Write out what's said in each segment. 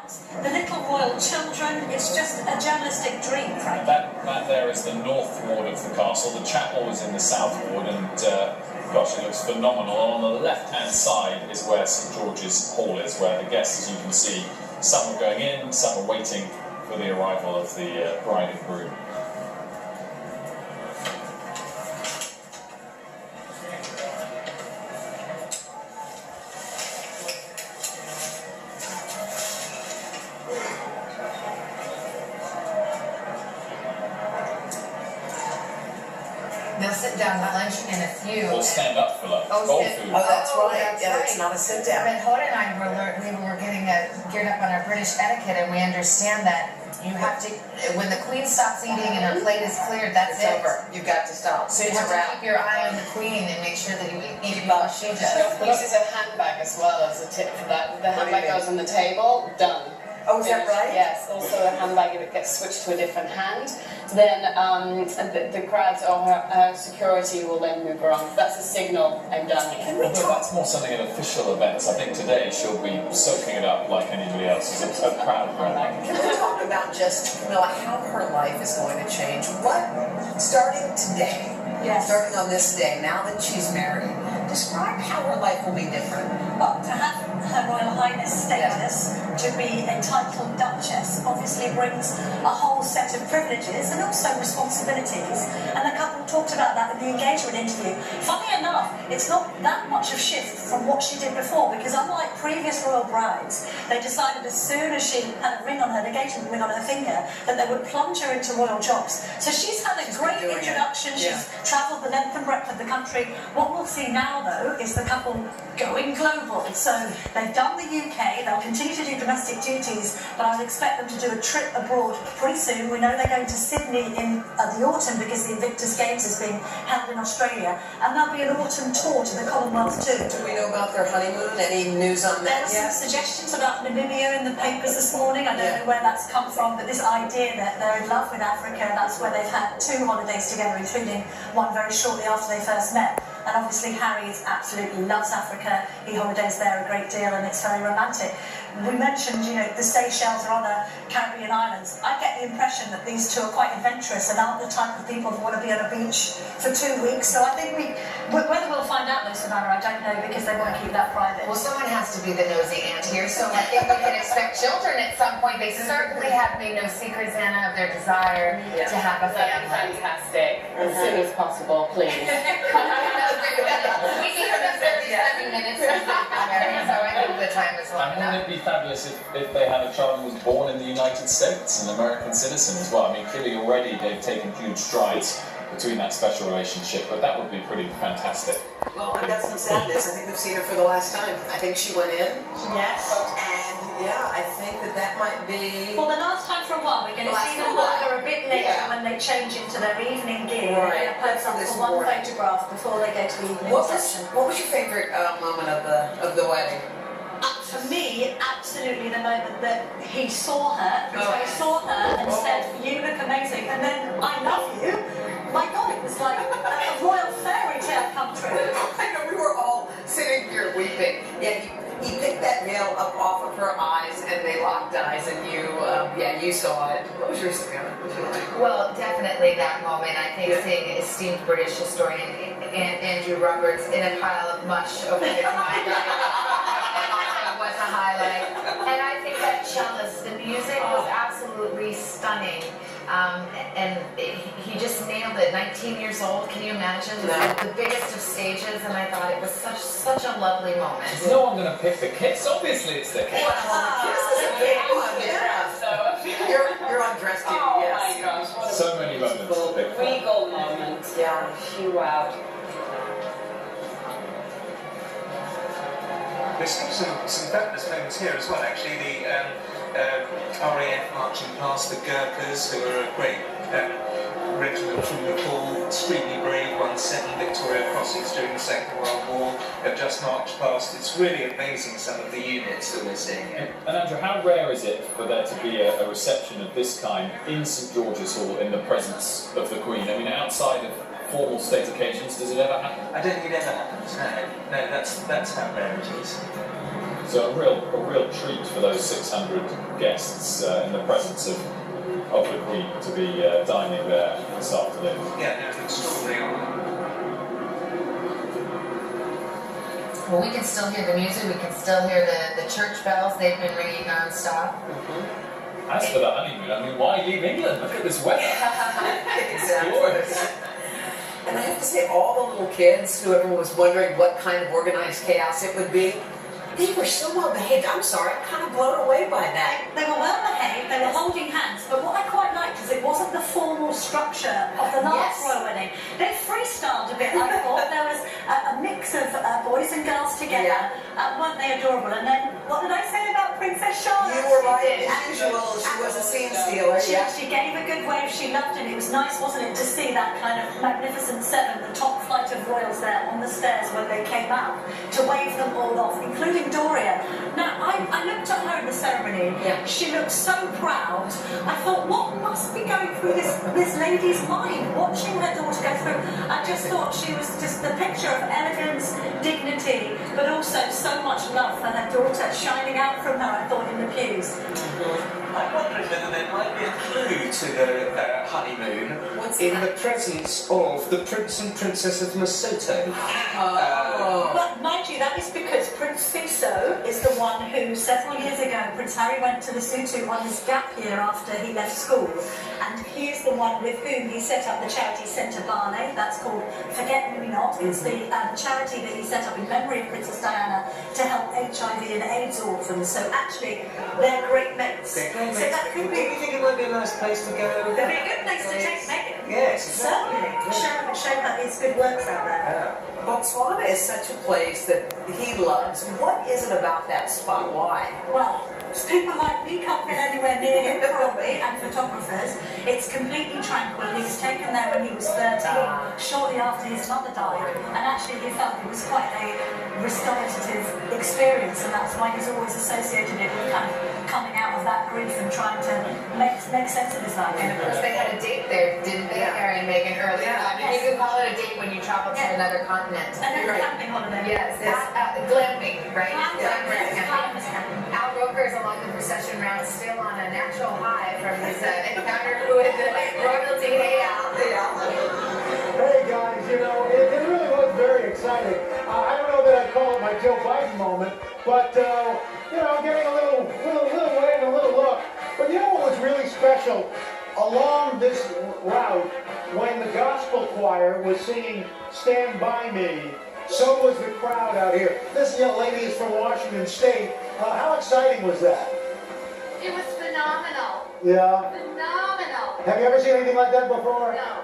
crowds, the little royal children. It's just a journalistic dream, frankly. That there is the north ward of the castle. The chapel is in the south ward, and gosh, it looks phenomenal. On the left-hand side is where St George's Hall is, where the guests, as you can see, some are going in, some are waiting for the arrival of the bride and groom. They'll sit down for lunch in a few. Or stand up for lunch. Bowl food. Oh, that's right. That's Yeah, right. it's not a sit down. But Hoda and I were getting geared up on our British etiquette, and we understand that you have to, when the Queen stops eating and her plate is cleared, that's It's it. over. You've got to stop. So you have to keep your eye on the Queen and make sure that you eat while she She does. uses a handbag as well as a tip for that. The What do you handbag mean? goes on the table, done. Oh, is that right? Yes, also a handbag, if it gets switched to a different hand, then the crowds or her security will then move around. That's a signal, I'm done here. Although that's more something at official events. I think today she'll be soaking it up like anybody else. She's a proud of her. Can we talk about just, Camilla, how her life is going to change? Starting today, starting on this day, now that she's married, describe how her life will be different. Well, to have Her Royal Highness status, to be a titled Duchess, obviously brings a whole set of privileges and also responsibilities. And the couple talked about that in the engagement interview. Funny enough, it's not that much of a shift from what she did before, because unlike previous royal brides, they decided as soon as she had a ring on her, an engagement ring on her finger, that they would plunge her into royal jobs. So she's had a great introduction. She's travelled the length and breadth of the country. What we'll see now, though, is the couple going global. So they've done the UK, they'll continue to do domestic duties, but I would expect them to do a trip abroad pretty soon. We know they're going to Sydney in the autumn because the Yndks Games is being held in Australia, and there'll be an autumn tour to the Commonwealth too. Do we know about their honeymoon? Any news on There that were some suggestions about Namibia in the papers this morning. I don't know where that's come from, but this idea that they're in love with Africa, that's where they've had 2 holidays together, including one very shortly after they first met. And obviously Harry absolutely loves Africa. He holidays there a great deal, and it's very romantic. We mentioned, the Seychelles or other Caribbean islands. I get the impression that these two are quite adventurous and aren't the type of people who want to be on a beach for 2 weeks. So I think whether we'll find out though, Savannah, I don't know, because they want to keep that private. Well, someone has to be the nosy aunt here, so I think we can expect children at some point. They certainly have made no secrets, Anna, of their desire to have a family. Fantastic. As soon as possible, please. We need them 37 minutes to marry, so I think the time is long And enough. wouldn't it be fabulous if they had a child who was born in the United States, an American citizen as well? I mean, clearly already they've taken huge strides between that special relationship, but that would be pretty fantastic. Well, I've got some sadness. I think we've seen her for the last time. I think she went in. Yes. And yeah, I think that might be... Well, the last time for a while, we're going to see them a bit later when they change into their evening gear. Right. They're going to pose up for one photograph before they go to the evening reception. What was your favourite moment of the wedding? For me, absolutely the moment that he saw her, and said, "You look amazing," and then, "I love you." My God, it was like a royal fairy tale come true. I know, we were all sitting here weeping. Yeah, he picked that veil up off of her eyes, and they locked eyes, and you saw it. What was your Savannah? Well, definitely that moment. I think seeing esteemed British historian Andrew Roberts in a pile of mush over his mind was a highlight. And I think that cellist, the music was absolutely stunning. And he just nailed it. 19 years old, can you imagine? The biggest of stages, and I thought it was such a lovely moment. Is no one going to pick the kiss? Obviously it's the kiss. This is a big one, You're on dress duty, Oh yes. my gosh, what a So many moments to pick from. regal moment. Yeah. She wowed. There's some fabulous moments here as well, actually. The RAF marching past, the Gurkhas, who are a great regiment from Nepal, extremely brave, won 7 Victoria Crosses during the Second World War, have just marched past. It's really amazing, some of the units that we're seeing here. And Andrew, how rare is it for there to be a reception of this kind in St George's Hall in the presence of the Queen? I mean, outside of formal state occasions, does it ever happen? I don't think it ever happens, no. No, that's how rare it is. So a real treat for those 600 guests in the presence of the Queen to be dining there this afternoon. Yeah, no, it's extraordinary honour. Well, we can still hear the music, we can still hear the church bells, they've been ringing non-stop. As for the honeymoon, I mean, why leave England? Look at this weather. It's glorious. And I have to say, all the little kids who everyone was wondering what kind of organized chaos it would be, they were so well behaved. I'm sorry, I'm kind of blown away by that. They were well behaved, they were holding hands, but what I quite liked is it wasn't the formal structure of the last royal wedding. They freestyled a bit, I thought. There was a mix of boys and girls together. Weren't they adorable? And then, what did I say about Princess Charlotte? You were right, as usual. She was a scene stealer. She gave a good wave, she loved it. It was nice, wasn't it, to see that kind of magnificent seven, the top flight of royals there on the stairs when they came out, to wave them all off, including Doria. Now, I looked at her in the ceremony. She looked so proud. I thought, what must be going through this lady's mind, watching her daughter go through? I just thought she was just the picture of elegance, dignity, but also so much love for her daughter shining out from her, I thought, in the pews. I wondered whether there might be a clue to the honeymoon in the presence of the Prince and Princess of Lesotho. But mind you, that is because Prince Fiso is the one who, several years ago, Prince Harry went to Lesotho on his gap year after he left school, and he is the one with whom he set up the charity Centre Barnet. That's called Forget Me Not. It's the charity that he set up in memory of Princess Diana to help HIV and AIDS orphans. So actually, they're great mates. So that could be. Do you think it might be a nice place to go? It'd be a good place to take Meghan. Yes, certainly. Show her his good works out there. Botswana is such a place that he loves. What is it about that spot? Why? Well, people like me can't get anywhere near him, probably, and photographers. It's completely tranquil. He was taken there when he was 13, shortly after his mother died, and actually he felt it was quite a restorative experience, and that's why he's always associated it with kind of coming out of that grief and trying to make sense of his life. And of course they had a date there, didn't they, Harry and Meghan, earlier on? You can call it a date when you travel to another continent. Another camping holiday. Yes, it's glamping, right? Camping. Al Roker is along the procession route, still on a natural high from his encounter with royalty. Hey, Al. Hey guys, you know, it really was very exciting. I don't know that I'd call it my Joe Biden moment, but you know, getting a little wave and a little look. But you know what was really special along this route when the gospel choir was singing "Stand By Me"? So was the crowd out here. This young lady is from Washington State. How exciting was that? It was phenomenal. Yeah. Phenomenal. Have you ever seen anything like that before? No.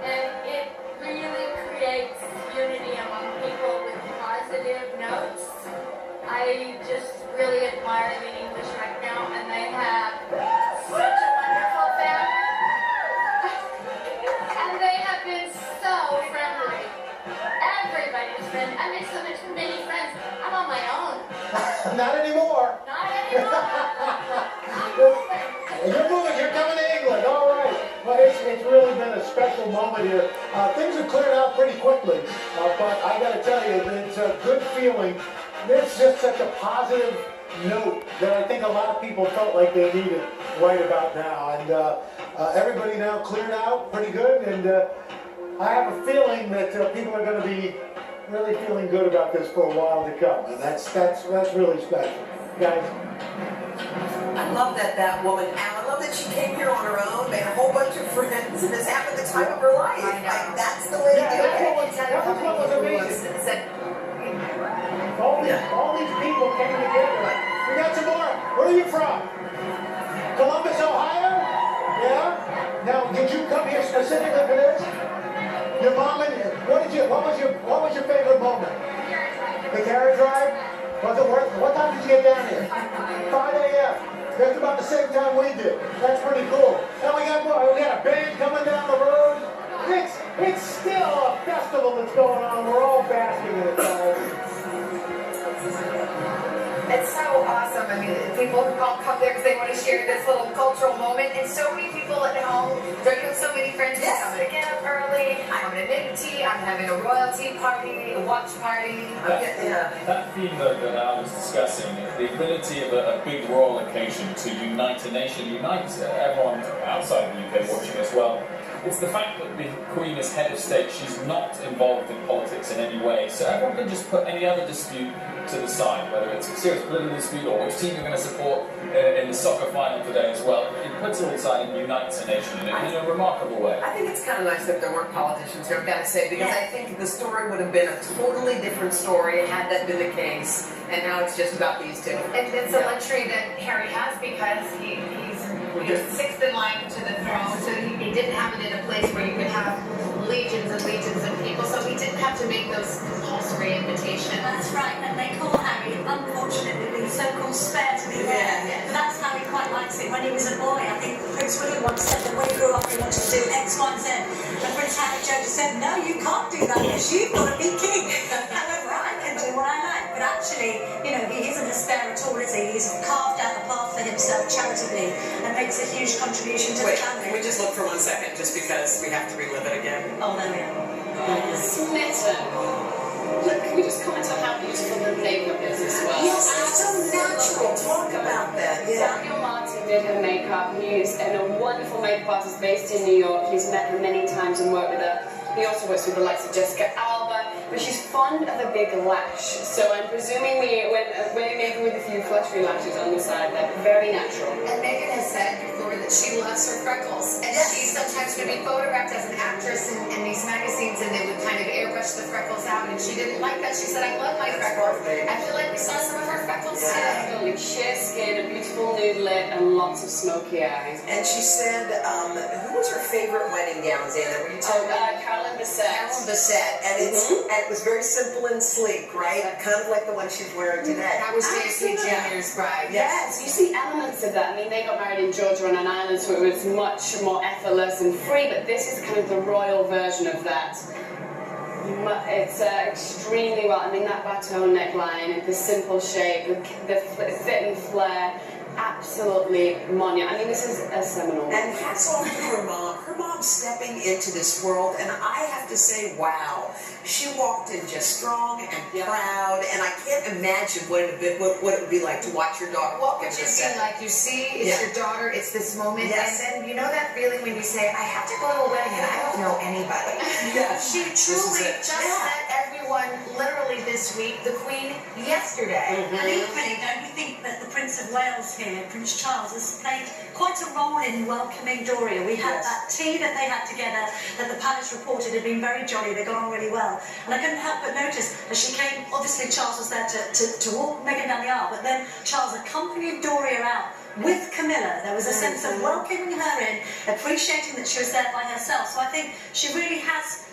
And it really creates unity among people with positive notes. I just really admire the English right now, and they have such a wonderful family. And they have been so friendly. Everybody's friendly. I made so many friends. I'm on my own. Not anymore. Not anymore. You're moving. You're coming to England. All right. But it's really been a special moment here. Things have cleared out pretty quickly, but I got to tell you, it's a good feeling. It's just such a positive note that I think a lot of people felt like they needed right about now. And everybody now cleared out pretty good. And I have a feeling that people are going to be really feeling good about this for a while to come. And that's really special. Guys. I love that woman, Al. I love that she came here on her own, made a whole bunch of friends, and has happened the time of her life. I know. Like, that's the way to do it. That was what was amazing. All these people came together. We got some more. Where are you from? Columbus, Ohio? Yeah? Now, did you come here specifically for this? Your mom and what was your favorite moment? The carriage ride? Was it worth it? What time did you get down here? 5 a.m. That's about the same time we did. That's pretty cool. And we got a band coming down the road. It's still a festival that's going on. We're all basking in it, guys. It's so awesome. I mean, people all come there because they want to share this little cultural moment. And so many people at home, don't you have so many friends? Yes. I'm going to get up early, I'm going to make tea, I'm having a royalty party, a watch party. That theme that I was discussing, the ability of a big royal occasion to unite a nation, unite everyone outside the UK watching as well. It's the fact that the Queen is head of state, she's not involved in politics in any way, so everyone can just put any other dispute to the side, whether it's a serious political dispute or which team you're going to support in the soccer final today as well. It puts it all aside and unites a nation in a remarkable way. I think it's kind of nice that there weren't politicians here, I've got to say, because I think the story would have been a totally different story had that been the case, and now it's just about these two. And it's a luxury that Harry has because he's sixth in line to the throne, so he didn't have it in a place where you could have legions and legions of people, so he didn't have to make those compulsory invitations. That's right, and they call Harry, unfortunately, the so-called spare to be there. But that's how he quite likes it when he was a boy. I think Prince William once said that when he grew up he wanted to do X, Y, and Z. And Prince Harry just said, no, you can't do that because you've got to be king. However, I can do what I like. But actually, you know, he isn't a spare at all, is he? He's carved out a path for himself charitably and makes a huge contribution to the family. Can we just look for 1 second, just because we have to relive it again? Oh, there we are. Smitten. Look, can we just comment on how beautiful the makeup is as well? Yes, it's so natural. Talk about that. Samuel Martin did her makeup. He's a wonderful makeup artist based in New York. He's met her many times and worked with her. He also works with the likes of Jessica Alba, but she's fond of a big lash. So I'm presuming we're making with a few fleshy lashes on the side. They're very natural. And Meghan has said before that she loves her freckles. And she sometimes would be photographed as an actress in these magazines and they would kind of airbrush the freckles out. And she didn't like that. She said, I love my freckles. I feel like we saw some of her freckles today. Absolutely. Sheer skin, a beautiful nude lip, and lots of smoky eyes. And she said, who was her favorite wedding gown, Xander? Were you telling me? Caroline Bessette. Caroline Bessette. And it was very simple and sleek, right? Kind of like the one she's wearing today. That was J.C. Junior's bride. Yes, you see elements of that. I mean, they got married in Georgia on an island, so it was much more effortless and free, but this is kind of the royal version of that. It's extremely well. I mean, that bateau neckline, the simple shape, the fit and flare, absolutely monumental. I mean, this is a seminal. And hats off to her mom. Her mom stepping into this world, and I have to say, wow. She walked in just strong and proud, and I can't imagine what it would be like to watch your daughter walk into What would the you be like? You see, it's your daughter, it's this moment, and then you know that feeling when you say, I have to go to a wedding and I don't know anybody. She truly just met everyone literally this week, the Queen yesterday. And equally, don't you think that the Prince of Wales here, Prince Charles, has played quite a role in welcoming Doria? We had that tea that they had together that the palace reported had been very jolly, they got on really well. And I couldn't help but notice as she came, obviously Charles was there to walk Meghan down the aisle, but then Charles accompanied Doria out with Camilla. There was a sense of welcoming her in, appreciating that she was there by herself. So I think she really has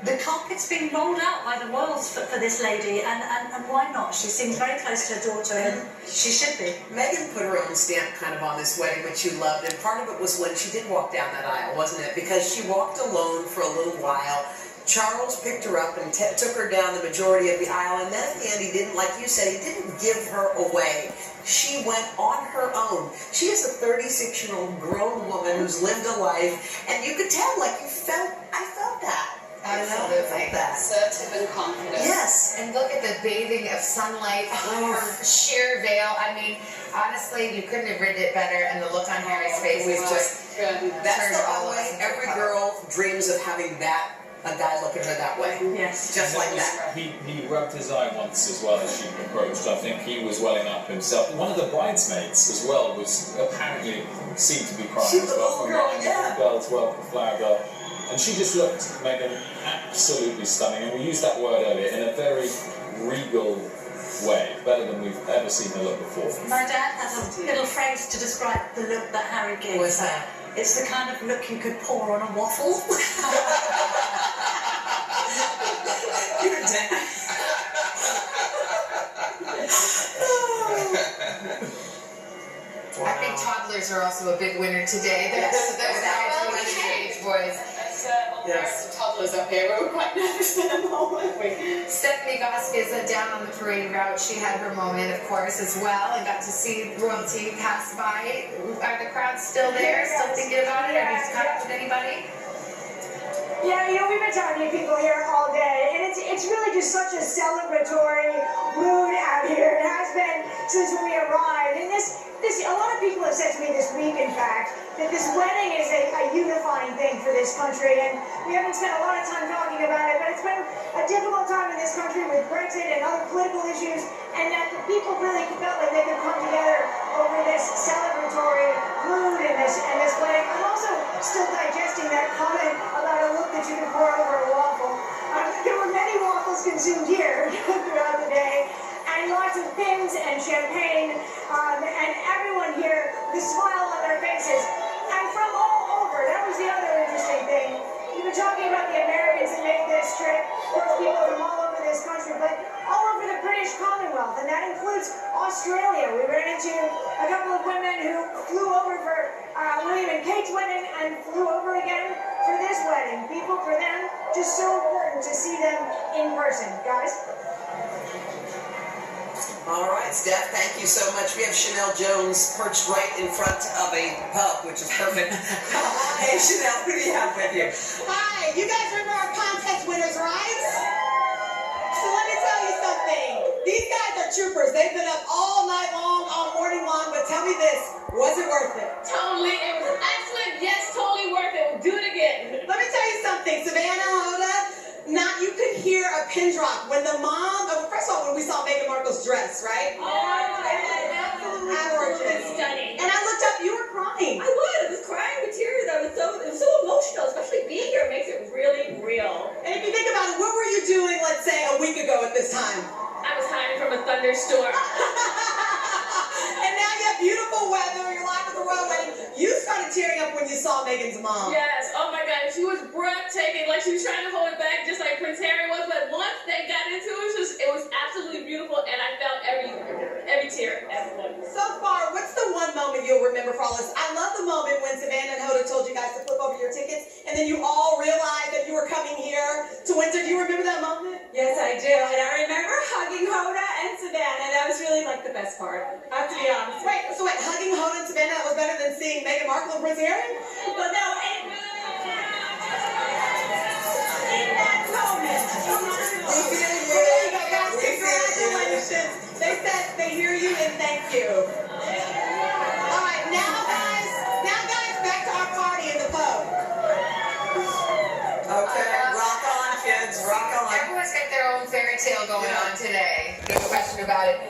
the carpet's been rolled out by the royals for this lady, and why not? She seems very close to her daughter, and she should be. Meghan put her own stamp kind of on this wedding, which you loved, and part of it was when she did walk down that aisle, wasn't it? Because she walked alone for a little while. Charles picked her up and took her down the majority of the aisle, and then at the end he didn't, like you said, he didn't give her away. She went on her own. She is a 36-year-old grown woman who's lived a life, and you could tell, like, I felt that. Absolutely. Assertive and confident. Yes. And look at the bathing of sunlight on her sheer veil. I mean, honestly, you couldn't have written it better, and the look on Harry's face was just That's the way every girl dreams of having a guy look at her that way. Yes. Just like that. He rubbed his eye once as well as she approached. I think he was welling up himself. One of the bridesmaids as well was apparently seemed to be crying She's as the well. little girl, The girl as well, the flower girl. And she just looked, Meghan, absolutely stunning. And we used that word earlier in a very regal way, better than we've ever seen her look before. My dad has a little phrase to describe the look that Harry gives. What's that? It's the kind of look you could pour on a waffle. You're dead. I think toddlers are also a big winner today. There's that age boys. So some toddlers up here. We were quite nervous for the moment. Stephanie Gosk is down on the parade route. She had her moment, of course, as well, and got to see royalty pass by. Are the crowds still there? Still thinking about it? Have you caught up with anybody? Yeah, you know, we've been talking to people here all day, and it's really just such a celebratory mood out here. It has been since we arrived. And a lot of people have said to me this week, in fact, that this wedding is a unifying thing for this country. And we haven't spent a lot of time talking about it, but it's been a difficult time in this country with Brexit and other political issues, and that the people really felt like they could come together over this celebratory mood in this wedding. I'm also still digesting that comment about a look that you can pour over a waffle. There were many waffles consumed here throughout the day, and lots of pins and champagne, and everyone here, the smile on their faces, and from all over. That was the other interesting thing. We've been talking about the Americans that make this trip, of course, people from all over this country, but all over the British Commonwealth, and that includes Australia. We ran into a couple of women who flew over for William and Kate's wedding and flew over again for this wedding. People, for them, just so important to see them in person. Guys? All right, Steph, thank you so much. We have Chanel Jones perched right in front of a pub, which is perfect. Hey, Chanel, who do you have with you? Hi, you guys remember our contest winners, right? So let me tell you something. These guys are troopers. They've been up all night long, all morning long, but tell me this, was it worth it? Totally, it was excellent. Yes, totally worth it. We'll do it again. Let me tell you something, Savannah, Hoda, you could hear a pin drop when the mom, first of all, when we saw Meghan Markle's dress, right? Oh, absolutely stunning. And I looked up, you were crying. I was crying with tears. It was so emotional, especially being here makes it really real. And if you think about it, what were you doing, let's say, a week ago at this time? I was hiding from a thunderstorm. And now you have beautiful weather, you're live at the royal wedding. You started tearing up when you saw Meghan's mom. Yes, oh my God, she was breathtaking. Like she was trying to hold it back just like Prince Harry was, but once they got into it, it was absolutely beautiful, and I felt every tear, everyone. So far, what's the one moment you'll remember for all this? I love the moment when Savannah and Hoda told you guys to flip over your tickets, and then you all realized that you were coming here to Windsor. Do you remember that moment? Yes, I do, and I remember hugging Hoda and Savannah. That was really like the best part. I have to be honest. Wait, hugging Hoda and Savannah, that was better than seeing Meghan Markle and Prince Harry? But no, in that moment. There you go, guys. Congratulations. They said they hear you and thank you. All right, now guys, back to our party in the pub. Okay, rock on, kids, rock on. Everyone's got their own fairy tale going on today. No question about it.